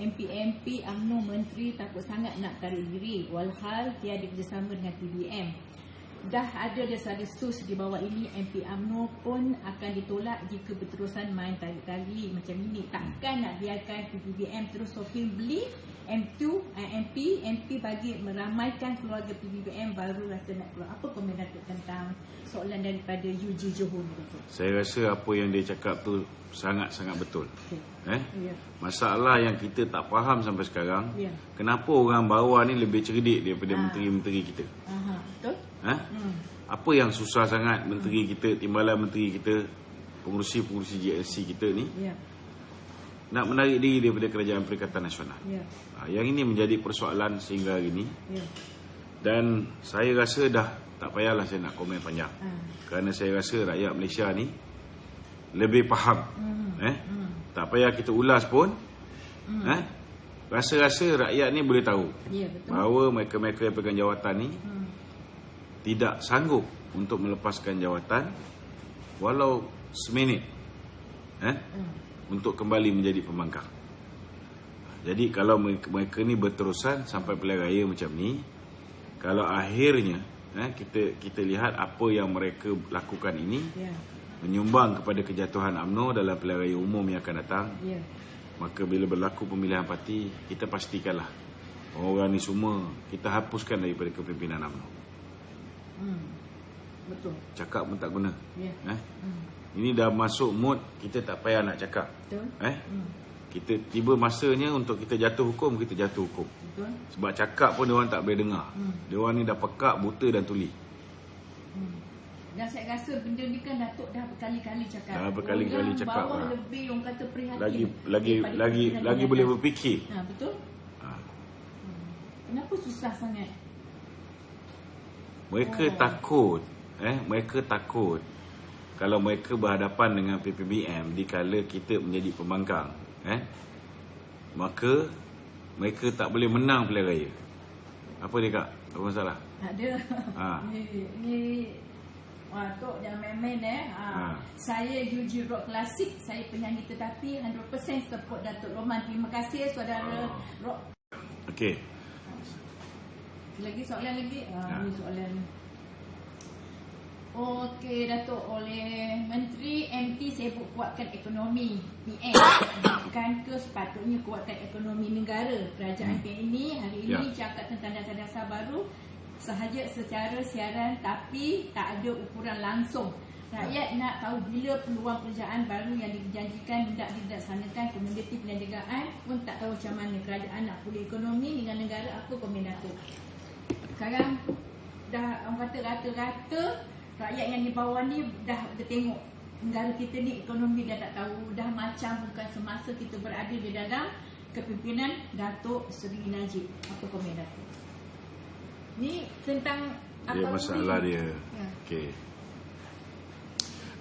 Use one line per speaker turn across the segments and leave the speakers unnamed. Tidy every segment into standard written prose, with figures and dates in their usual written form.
MP UMNO Menteri takut sangat nak tarik diri walhal tiada kerjasama dengan PBM. Dah ada desas-desus di bawah ini MP UMNO pun akan ditolak jika berterusan main tarik-tarik macam ini. Takkan nak biarkan PBM terus sokong beli MP bagi meramaikan keluarga PBM baru rasa nak keluar. Apa komen Datuk tentang soalan daripada UG Johor ni, Datuk?
Saya rasa apa yang dia cakap tu sangat-sangat betul.
Okay.
Masalah yang kita tak faham sampai sekarang, kenapa orang bawah ni lebih cerdik daripada menteri-menteri kita?
Betul?
Apa yang susah sangat menteri kita, timbalan menteri kita, pengurusi-pengurusi GLC kita ni nak menarik diri daripada Kerajaan Perikatan Nasional. Yang ini menjadi persoalan sehingga hari ini. Dan saya rasa dah tak payahlah saya nak komen panjang. Kerana saya rasa rakyat Malaysia ni lebih faham. Tak payah kita ulas pun. Rasa-rasa rakyat ni boleh tahu bahawa mereka-mereka yang pegang jawatan ni tidak sanggup untuk melepaskan jawatan walau seminit untuk kembali menjadi pembangkang. Jadi kalau mereka ni berterusan sampai pilihan raya macam ni, kalau akhirnya kita lihat apa yang mereka lakukan ini menyumbang kepada kejatuhan UMNO dalam pilihan raya umum yang akan datang, maka bila berlaku pemilihan parti, kita pastikanlah orang ni semua kita hapuskan daripada kepimpinan UMNO.
Betul.
Cakap pun tak guna. Ini dah masuk mood kita tak payah nak cakap.
Betul.
Kita tiba masanya untuk kita jatuh hukum, kita jatuh hukum.
Betul.
Sebab cakap pun diorang tak boleh dengar. Diorang ni dah pekak, buta dan tuli.
Dan saya rasa benda ni kan Datuk dah berkali-kali cakap.
Dah berkali-kali
orang
cakap.
Bawah lebih orang kata prihatin.
Lagi boleh berfikir.
Betul. Kenapa susah sangat?
Mereka takut. Mereka takut kalau mereka berhadapan dengan PPBM dikala kita menjadi pembangkang, maka mereka tak boleh menang pilihan raya. Apa dia, Kak? Apa masalah?
Ada. Ni Tok jangan main-main Saya UG Rock Klasik, saya penyanyi tetapi 100% support Datuk Roman. Terima kasih saudara Rock.
Okey.
Lagi soalan lagi? Ini soalan. Okey Datuk, oleh Menteri MT sibuk kuatkan ekonomi PM. Bukankah sepatutnya kuatkan ekonomi negara? Kerajaan PNI hari ini cakap tentang dasar-dasar baru sahaja secara siaran tapi tak ada ukuran langsung. Rakyat nak tahu bila peluang pekerjaan baru yang dijanjikan hendak dilaksanakan. Komuniti perniagaan pun tak tahu macam mana. Kerajaan nak pulih ekonomi dengan negara. Apa komen Datuk? Sekarang dah orang kata rata-rata rakyat yang di bawah ni dah tengok negara kita ni ekonomi dah tak tahu. Dah macam bukan semasa kita berada di dalam kepimpinan Datuk Seri Najib. Apa komen Datuk? Ni tentang apa
dia masalah dia. Okey.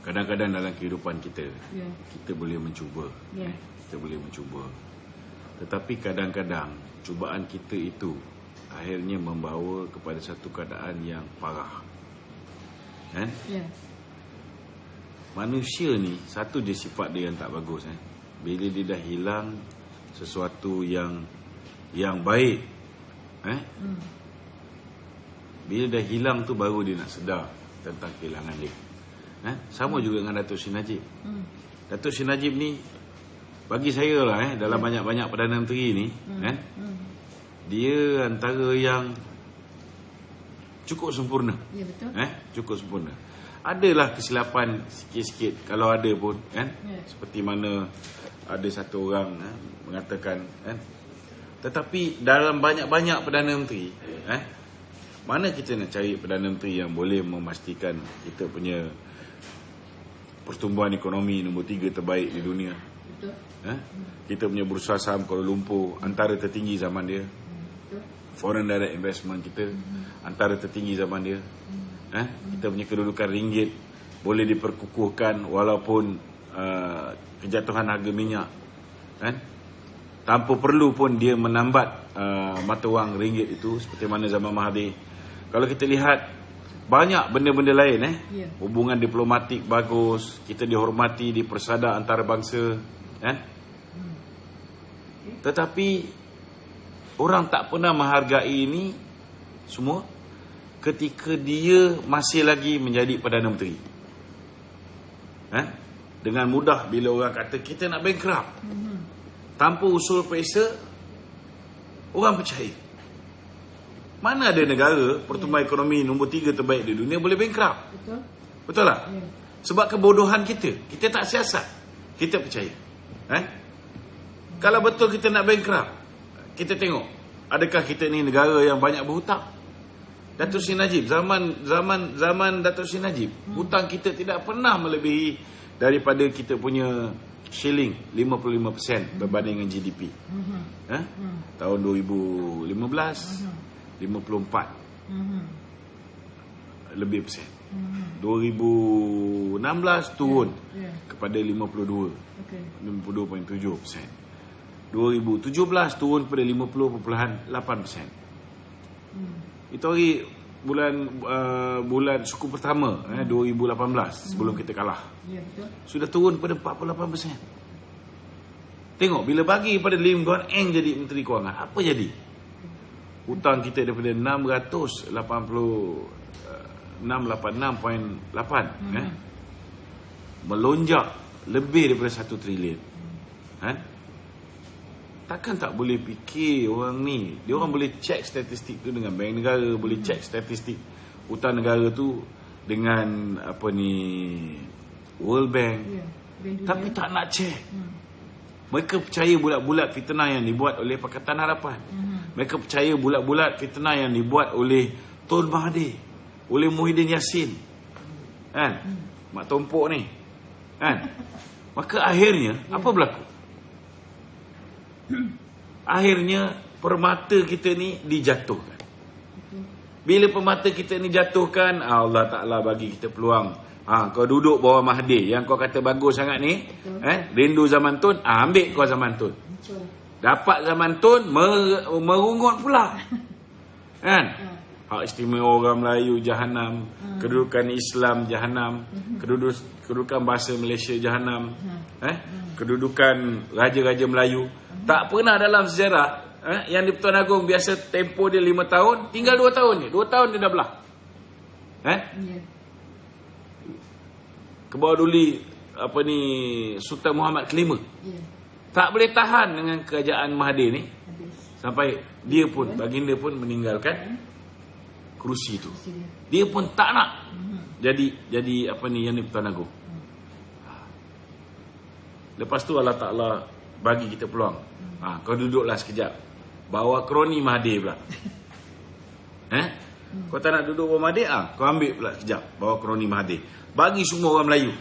Kadang-kadang dalam kehidupan kita, kita boleh mencuba. Kita boleh mencuba. Tetapi kadang-kadang cubaan kita itu akhirnya membawa kepada satu keadaan yang parah. Manusia ni satu je sifat dia yang tak bagus. Bila dia dah hilang sesuatu yang baik, bila dah hilang tu baru dia nak sedar tentang kehilangan dia. Sama juga dengan Datuk Seri Najib. Datuk Seri Najib ni bagi saya lah dalam banyak-banyak Perdana Menteri ni, dia antara yang cukup sempurna. Ya, betul. Cukup sempurna. Adalah kesilapan sikit-sikit kalau ada pun, seperti mana ada satu orang mengatakan, tetapi dalam banyak-banyak Perdana Menteri, mana kita nak cari Perdana Menteri yang boleh memastikan kita punya pertumbuhan ekonomi nombor 3 terbaik di dunia? Betul. Kita punya bursa saham Kuala Lumpur antara tertinggi zaman dia. Foreign direct investment kita antara tertinggi zaman dia. Kita punya kedudukan ringgit boleh diperkukuhkan walaupun kejatuhan harga minyak, tanpa perlu pun dia menambat mata wang ringgit itu seperti mana zaman Mahathir. Kalau kita lihat banyak benda-benda lain, hubungan diplomatik bagus, kita dihormati di persada antarabangsa, Tetapi orang tak pernah menghargai ini semua ketika dia masih lagi menjadi Perdana Menteri. Dengan mudah bila orang kata kita nak bankrupt, tanpa usul periksa, orang percaya. Mana ada negara pertumbuhan ekonomi nombor 3 terbaik di dunia boleh bankrupt?
Betul.
Betul tak? Sebab kebodohan kita. Kita tak siasat. Kita percaya. Kalau betul kita nak bankrupt, kita tengok, adakah kita ni negara yang banyak berhutang? Datuk Seri Najib, zaman Datuk Seri Najib, hutang kita tidak pernah melebihi daripada kita punya shilling 55% berbanding dengan GDP. Tahun 2015 54 lebih persen. 2016 turun kepada 52, 52.7%. 2017 turun pada 50.8%. Itu hari bulan suku pertama 2018 sebelum kita kalah. Sudah turun pada 48%. Tengok bila bagi pada Lim Guan Eng jadi Menteri Kewangan, apa jadi? Hutang kita daripada 686.8 melonjak lebih daripada 1 trilion. Takkan tak boleh fikir orang ni. Dia orang boleh cek statistik tu dengan Bank Negara, boleh cek statistik hutang negara tu dengan World Bank. Tapi tak nak cek. Mereka percaya bulat-bulat fitnah yang dibuat oleh Pakatan Harapan. Mereka percaya bulat-bulat fitnah yang dibuat oleh Tun Mahathir, oleh Muhyiddin Yassin, Mak Tompok ni, Maka akhirnya apa berlaku? Akhirnya permata kita ni dijatuhkan. Bila permata kita ni jatuhkan, Allah Ta'ala bagi kita peluang. Kau duduk bawah Mahathir, yang kau kata bagus sangat ni, rindu zaman Tun, ambil kau zaman Tun. Dapat zaman Tun, merungut pula. Hak istimewa orang Melayu jahanam, kedudukan Islam jahanam, kedudukan bahasa Malaysia jahanam, kedudukan raja-raja Melayu. Tak pernah dalam sejarah yang di-Pertuan Agong biasa tempoh dia 5 tahun, tinggal 2 tahun je. 2 tahun dia dah belah. Ke bawah duli Sultan Muhammad Kelima. Tak boleh tahan dengan kerajaan Mahathir ni. Sampai dia pun, baginda pun meninggalkan kerusi tu. Dia pun tak nak jadi yang di-Pertuan Agong. Lepas tu Allah Ta'ala bagi kita peluang. Kau duduklah sekejap, bawa kroni Mahathir pula. Kau tak nak duduk bawah Mahathir, kau ambil pula sekejap, bawa kroni Mahathir. Bagi semua orang Melayu.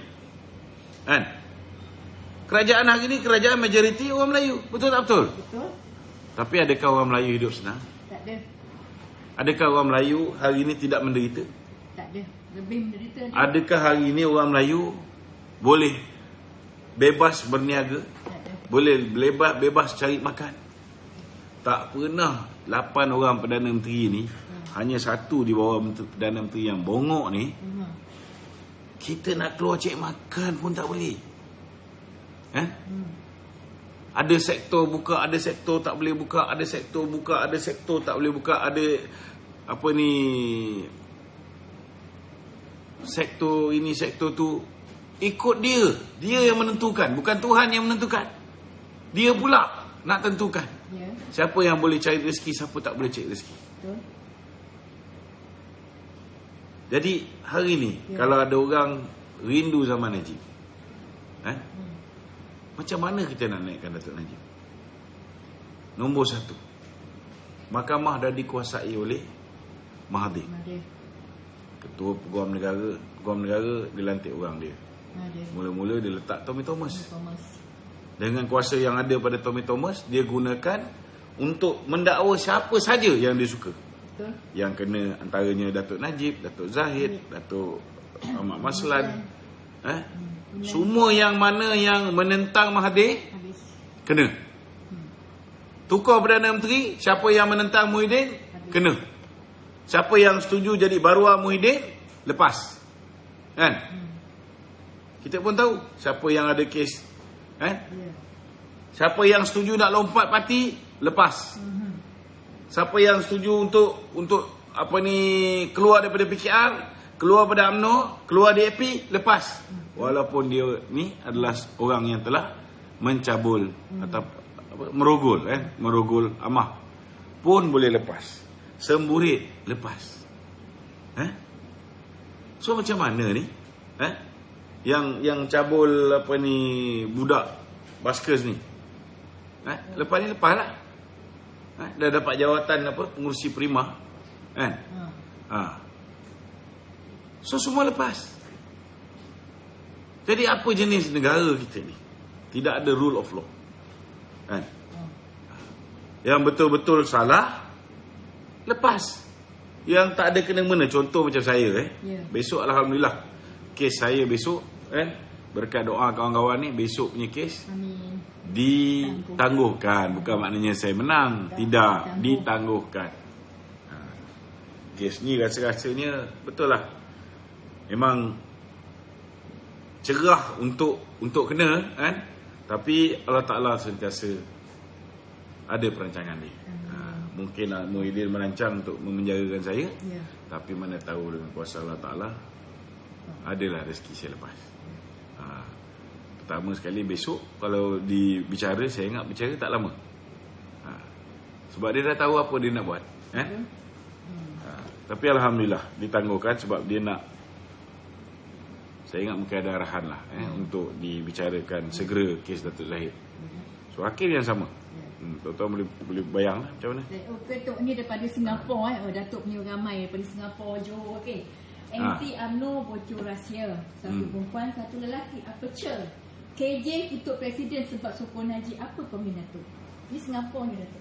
Kerajaan hari ni kerajaan majoriti orang Melayu. Betul tak betul?
Betul.
Tapi adakah orang Melayu hidup senang?
Tak ada.
Adakah orang Melayu hari ini tidak menderita?
Tak ada. Lebih menderita.
Adakah hari ini orang Melayu boleh bebas berniaga? Boleh bebas cari makan? Tak pernah 8 orang Perdana Menteri ni, hanya satu di bawah Perdana Menteri yang bongok ni, kita nak keluar cek makan pun tak boleh. Ada sektor buka, ada sektor tak boleh buka, ada sektor buka, ada sektor tak boleh buka, ada sektor ini, sektor tu. Ikut dia. Dia yang menentukan, bukan Tuhan yang menentukan. Dia pula nak tentukan siapa yang boleh cari rezeki, siapa tak boleh cari rezeki. Jadi hari ni kalau ada orang rindu zaman Najib, macam mana kita nak naikkan Datuk Najib? Nombor 1, mahkamah dah dikuasai oleh Mahathir. Ketua Peguam Negara dilantik orang dia. Mula-mula dia letak Tommy Thomas. Dengan kuasa yang ada pada Tommy Thomas, dia gunakan untuk mendakwa siapa saja yang dia suka.
Betul.
Yang kena antaranya Datuk Najib, Datuk Zahid, Datuk Ahmad Maslan. Semua yang mana yang menentang Mahathir kena. Tukar Perdana Menteri, siapa yang menentang Muhyiddin kena. Siapa yang setuju jadi baruah Muhyiddin lepas. Kita pun tahu siapa yang ada kes Siapa yang setuju nak lompat parti, lepas. Siapa yang setuju untuk apa ni, keluar daripada PKR, keluar daripada UMNO, keluar DAP, lepas. Walaupun dia ni adalah orang yang telah mencabul atau merogol amah, pun boleh lepas. Semburit lepas. So macam mana ni? Yang cabul apa ni, budak Baskers ni. Lepas ni lepas lah. Dah dapat jawatan apa, pengurusi Prima. So semua lepas. Jadi apa jenis negara kita ni? Tidak ada rule of law. Yang betul-betul salah, lepas. Yang tak ada kena-mena, contoh macam saya besok alhamdulillah kes saya besok berkat doa kawan-kawan ni, besok punya kes ditangguhkan. Bukan maknanya saya menang, tidak, ditangguhkan. Kes ni rasa-rasanya betul lah, memang cerah untuk kena tapi Allah Ta'ala sentiasa ada perancangan dia. Mungkin Muhyiddin merancang untuk memenjarakan saya, tapi mana tahu dengan kuasa Allah Ta'ala adalah rezeki saya lepas. Pertama sekali besok kalau dibicara, saya ingat bicara tak lama. Sebab dia dah tahu apa dia nak buat. Tapi alhamdulillah ditangguhkan sebab dia nak, saya ingat mungkin ada arahan lah untuk dibicarakan segera kes Datuk Zahid. So akhir yang sama. Tuan-tuan boleh bayang lah macam mana.
Datuk ni daripada Singapura. Datuk punya ramai daripada Singapura, Johor. Okey. Anti UMNO bocor rahsia. Satu perempuan, satu lelaki. Apa cer? KJ kutuk Presiden sebab sokong Najib. Apa komen Datuk? Ni Singapura ni Datuk.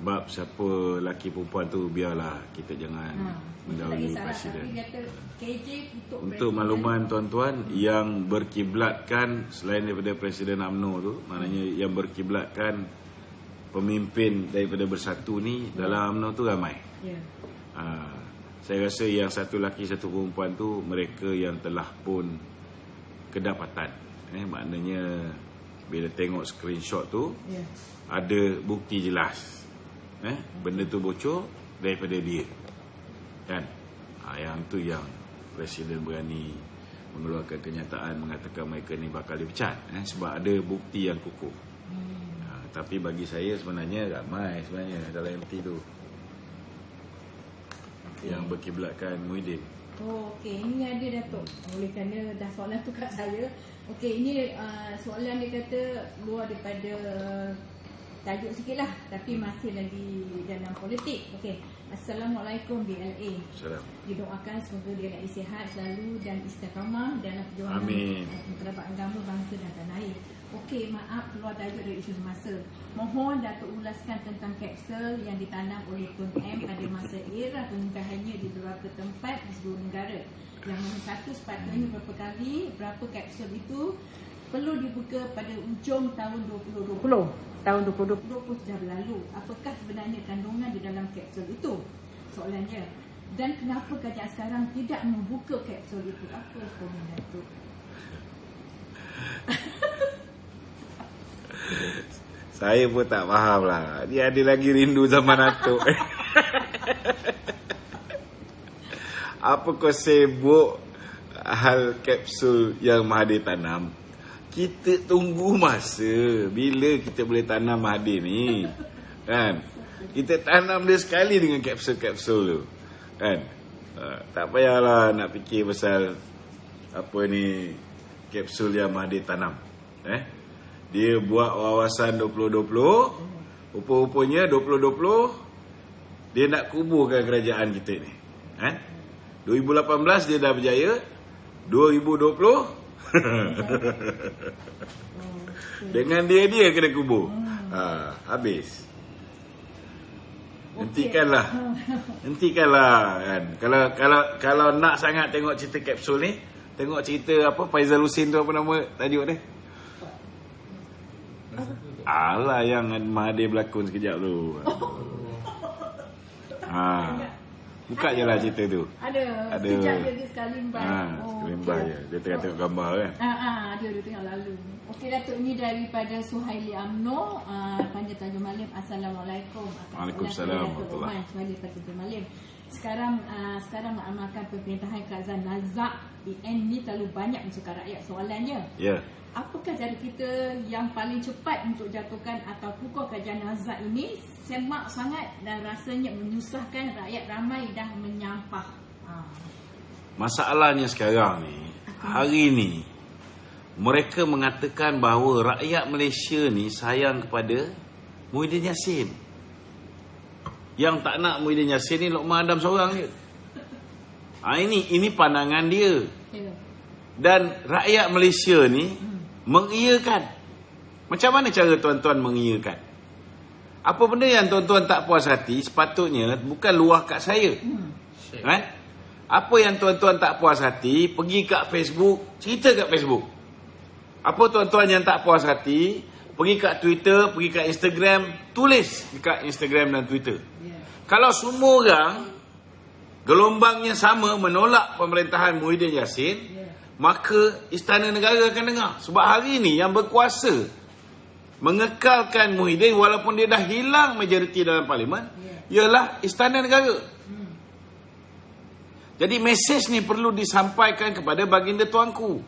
Bab siapa lelaki perempuan tu biarlah, kita jangan mendahului Presiden. Untuk makluman tuan-tuan, yang berkiblatkan selain daripada Presiden UMNO tu, maknanya yang berkiblatkan pemimpin daripada Bersatu ni dalam UMNO tu ramai. Saya rasa yang satu lelaki satu perempuan tu mereka yang telah pun kedapatan. Maknanya bila tengok screenshot tu ada bukti jelas. Benda tu bocor daripada dia. Kan? Yang tu yang Presiden berani mengeluarkan kenyataan mengatakan mereka ni bakal dipecat sebab ada bukti yang kukuh. Tapi bagi saya sebenarnya ramai sebenarnya dalam MT tu yang berkiblatkan Muhyiddin.
Okey, ini ada Datuk. Oleh kerana dah soalan tu kat saya. Okey, ini soalan dia kata luar daripada tajuk sikit lah, tapi masih lagi dalam politik. Okey. Assalamualaikum BLA.
Assalamualaikum.
Didoakan semoga dia nak sihat selalu dan istiqamah dalam perjuangan terhadap agama, bangsa dan tanah air. Okey, maaf keluar tajuk dari isu semasa. Mohon Datuk ulaskan tentang kapsul yang ditanam oleh Tun M pada masa era pemerintahannya di beberapa tempat di seluruh negara. Yang mana satu sepatutnya berapa kali, berapa kapsul itu perlu dibuka pada ujung tahun 2020. Tahun 2020 pun sudah berlalu. Apakah sebenarnya kandungan di dalam kapsul itu? Soalannya. Dan kenapa kerajaan sekarang tidak membuka kapsul itu? Apa komen Datuk?
Saya pun tak faham lah. Dia ada lagi rindu zaman Datuk. Apa kau sibuk hal kapsul yang Mahathir tanam? Kita tunggu masa bila kita boleh tanam Mahathir ni. Kan? Kita tanam dia sekali dengan kapsul-kapsul tu. Kan? Tak payahlah nak fikir pasal apa ni kapsul yang Mahathir tanam. Dia buat wawasan 2020. Rupa-rupanya 2020 dia nak kuburkan kerajaan kita ni. 2018 dia dah berjaya. 2020 dengan dia kena kubur. Habis. Hentikanlah kan. Kalau nak sangat tengok cerita kapsul ni, tengok cerita apa Faizal Husin tu, apa nama tajuk dia? Alah, yang Mahathir berlakon sekejap tu. Buka je lah cerita tu.
Ada. Sejak dia sekali Mbai.
Sekali Mbai. Dia tengok gambar kan.
Dia tengok lalu. Okey Datuk, ni daripada Suhaili Amno, Panjang Tanjung Malim. Assalamualaikum.
Waalaikumsalam.
Suhaili Tanjung Malim. Sekarang mengamalkan pemerintahan Kerajaan Nazak PN ni terlalu banyak mensukan rakyat. Soalannya, apakah cara kita yang paling cepat untuk jatuhkan atau pukul Kerajaan Nazak ini? Semak sangat dan rasanya menyusahkan rakyat ramai dah menyampah.
Masalahnya sekarang ni, hari ni mereka mengatakan bahawa rakyat Malaysia ni sayang kepada Muhyiddin Yassin. Yang tak nak Muhyiddin Yassin ni Lokman Adam seorang je. Ini pandangan dia. Dan rakyat Malaysia ni mengiyakan. Macam mana cara tuan-tuan mengiyakan? Apa benda yang tuan-tuan tak puas hati, sepatutnya bukan luah kat saya. Apa yang tuan-tuan tak puas hati, pergi kat Facebook, cerita kat Facebook. Apa tuan-tuan yang tak puas hati, pergi kat Twitter, pergi kat Instagram, tulis dekat Instagram dan Twitter. Kalau semua orang gelombangnya sama menolak pemerintahan Muhyiddin Yassin, maka Istana Negara akan dengar. Sebab hari ini yang berkuasa mengekalkan Muhyiddin walaupun dia dah hilang majoriti dalam parlimen, ialah Istana Negara. Jadi mesej ni perlu disampaikan kepada baginda tuanku.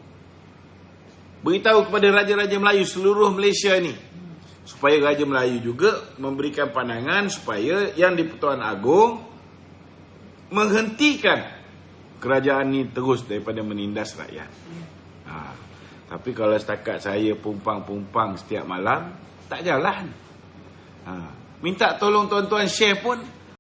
Beritahu kepada raja-raja Melayu seluruh Malaysia ni, supaya Raja Melayu juga memberikan pandangan supaya yang di-Pertuan Agong menghentikan kerajaan ni terus daripada menindas rakyat. Tapi kalau setakat saya pumpang-pumpang setiap malam, tak jalan. Minta tolong tuan-tuan share pun